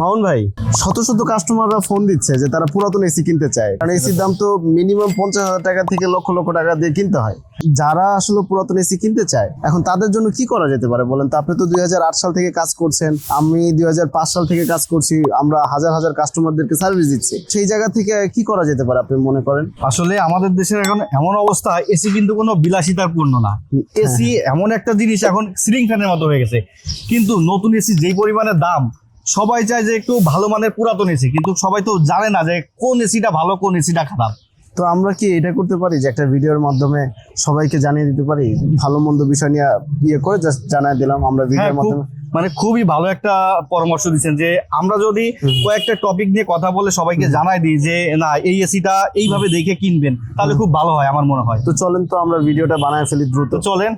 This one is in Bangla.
মামুন ভাই, শত শত কাস্টমাররা ফোন দিচ্ছে যে তারা পুরাতন এসি কিনতে চায়, কারণ এসির দাম তো মিনিমাম 50,000 টাকা থেকে লক্ষ লক্ষ টাকা দিয়ে কিনতে হয়। যারা আসলে পুরাতন এসি কিনতে চায়, এখন তাদের জন্য কি করা যেতে পারে বলেন তো? আপনি তো 2008 সাল থেকে কাজ করছেন, আমি 2005 সাল থেকে কাজ করছি, আমরা হাজার হাজার কাস্টমারদেরকে সার্ভিস দিচ্ছি। সেই জায়গা থেকে কি করা যেতে পারে আপনি মনে করেন? আসলে আমাদের দেশের এখন এমন অবস্থা, এসি কিন্তু কোনো বিলাসিতার পূর্ণ না। এসি এমন একটা জিনিস এখন সিলিং ফ্যানের মতো হয়ে গেছে। কিন্তু নতুন এসি যেই পরিমাণে দাম, সবাই চায় যে একটু ভালো মানের পুরাতন এসি, কিন্তু সবাই তো জানে না যে কোন এসিটা ভালো কোন এসিটা খারাপ। তো আমরা কি এটা করতে পারি যে একটা ভিডিওর মাধ্যমে সবাইকে জানিয়ে দিতে পারি, ভালো মন্দ বিষয় নিয়ে করে জাস্ট জানিয়ে দিলাম আমরা ভিডিওর মাধ্যমে? মানে খুবই ভালো একটা পরামর্শ দিচ্ছেন যে আমরা যদি কয়েকটা টপিক নিয়ে কথা বলে সবাইকে জানাই দিই যে না এই এসিটা এইভাবে দেখে কিনবেন, তাহলে খুব ভালো হয় আমার মনে হয়। তো চলেন তো আমরা ভিডিওটা বানায় ফেলি দ্রুত। তো চলেন।